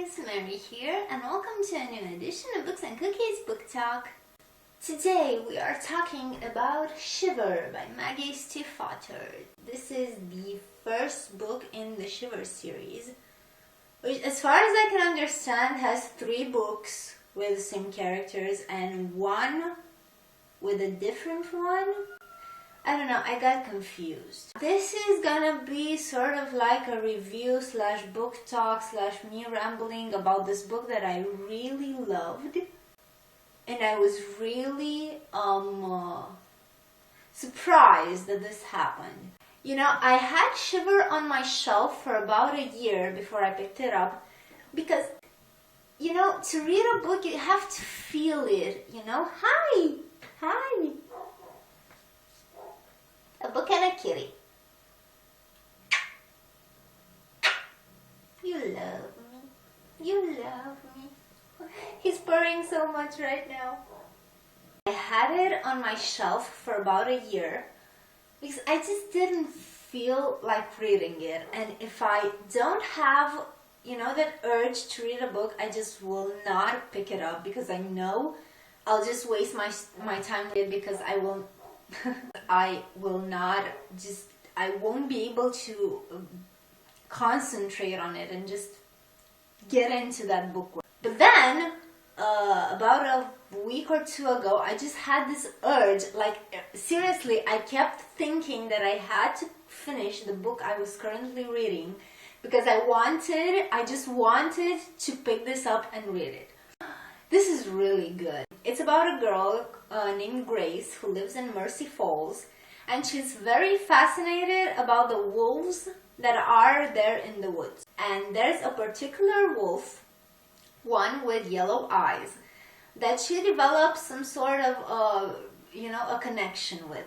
guys, Mary here, and welcome to a new edition of Books and Cookies Book Talk. Today we are talking about Shiver by Maggie Stiefvater. This is the first book in the Shiver series, which as far as I can understand has 3 books with the same characters and one with a different one. I don't know, I got confused. This is gonna be sort of like a review slash book talk slash me rambling about this book that I really loved. And I was really surprised that this happened. You know, I had Shiver on my shelf for about a year before I picked it up because, you know, to read a book you have to feel it, you know? Hi! A book and a kitty. You love me. You love me. He's purring so much right now. I had it on my shelf for about a year because I just didn't feel like reading it. And if I don't have, you know, that urge to read a book, I just will not pick it up because I know I'll just waste my time with it because I won't I won't be able to concentrate on it and just get into that book. But then, about a week or 2 ago, I just had this urge, like seriously, I kept thinking that I had to finish the book I was currently reading because I just wanted to pick this up and read it. This is really good. It's about a girl named Grace who lives in Mercy Falls, and she's very fascinated about the wolves that are there in the woods. And there's a particular wolf, one with yellow eyes, that she develops some sort of a connection with.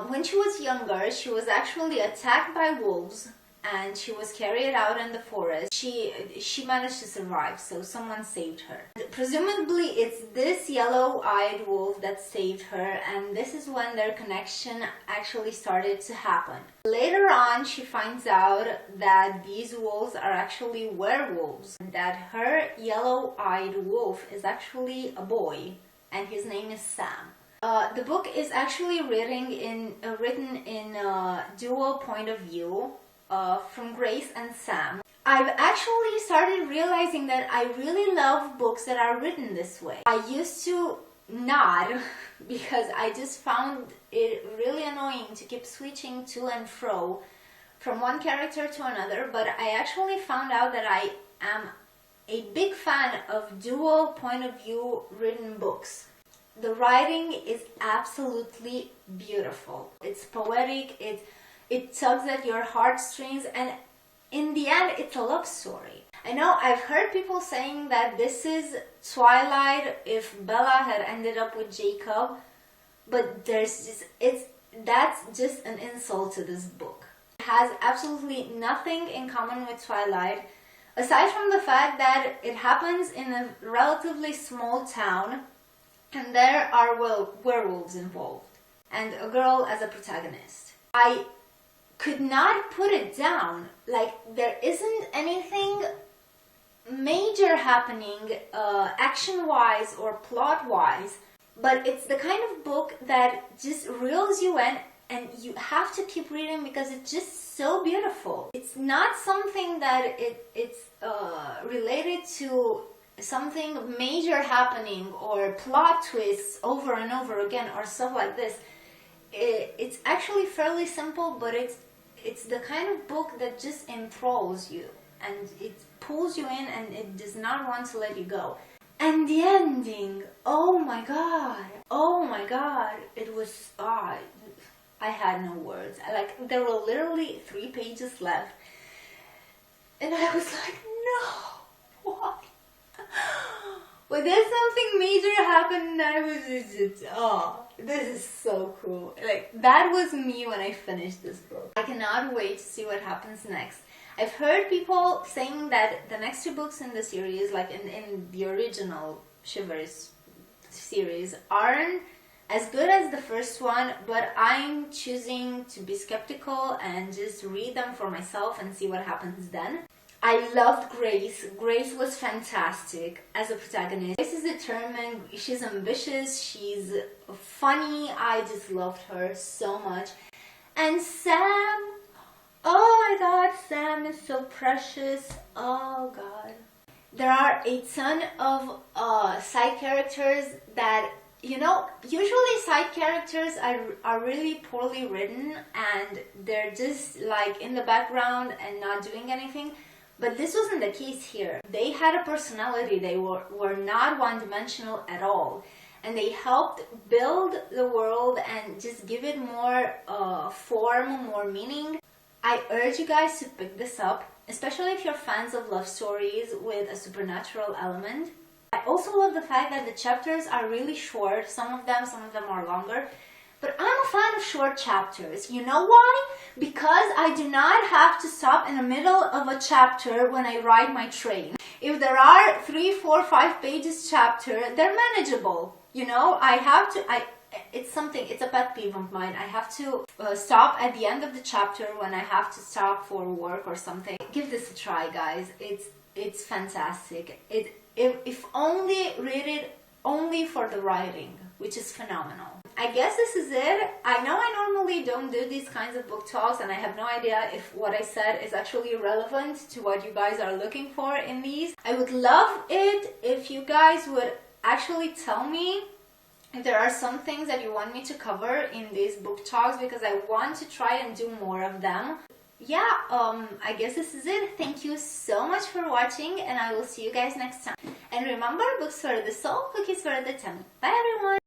When she was younger, she was actually attacked by wolves and she was carried out in the forest. She managed to survive, so someone saved her. Presumably it's this yellow-eyed wolf that saved her, and this is when their connection actually started to happen. Later on, she finds out that these wolves are actually werewolves, that her yellow-eyed wolf is actually a boy, and his name is Sam. The book is actually written in dual point of view, from Grace and Sam. I've actually started realizing that I really love books that are written this way. I used to not because I just found it really annoying to keep switching to and fro from one character to another, but I actually found out that I am a big fan of dual point of view written books. The writing is absolutely beautiful. It's poetic, it tugs at your heartstrings, and in the end, it's a love story. I know I've heard people saying that this is Twilight if Bella had ended up with Jacob, but that's just an insult to this book. It has absolutely nothing in common with Twilight, aside from the fact that it happens in a relatively small town, and there are werewolves involved, and a girl as a protagonist. I could not put it down. Like, there isn't anything major happening action-wise or plot-wise, but it's the kind of book that just reels you in and you have to keep reading because it's just so beautiful. It's not something that it's related to something major happening or plot twists over and over again or stuff like this. It's actually fairly simple, but it's the kind of book that just enthralls you and it pulls you in and it does not want to let you go. And the ending, oh my god, it was, I had no words. Like, there were literally 3 pages left and I was like, no, what? Well, there's something major happened and I was just, this is so cool. Like, that was me when I finished this book. I cannot wait to see what happens next. I've heard people saying that the next 2 books in the series, like in the original Shivers series, aren't as good as the first one, but I'm choosing to be skeptical and just read them for myself and see what happens then. I loved Grace. Grace was fantastic as a protagonist. Grace is determined, she's ambitious, she's funny. I just loved her so much. And Sam, oh my god, Sam is so precious. Oh god. There are a ton of side characters that, you know, usually side characters are really poorly written and they're just like in the background and not doing anything. But this wasn't the case here. They had a personality. They were not one-dimensional at all. And they helped build the world and just give it more form, more meaning. I urge you guys to pick this up, especially if you're fans of love stories with a supernatural element. I also love the fact that the chapters are really short. Some of them are longer. But I'm a fan of short chapters. You know why? Because I do not have to stop in the middle of a chapter when I ride my train. If there are 3, 4, 5 pages chapter, they're manageable. You know, it's a pet peeve of mine. I have to stop at the end of the chapter when I have to stop for work or something. Give this a try, guys. It's fantastic. If only read it only for the writing, which is phenomenal. I guess this is it. I know I normally don't do these kinds of book talks and I have no idea if what I said is actually relevant to what you guys are looking for in these. I would love it if you guys would actually tell me if there are some things that you want me to cover in these book talks, because I want to try and do more of them. Yeah, I guess this is it. Thank you so much for watching and I will see you guys next time. And remember, books for the soul, cookies for the tummy. Bye everyone!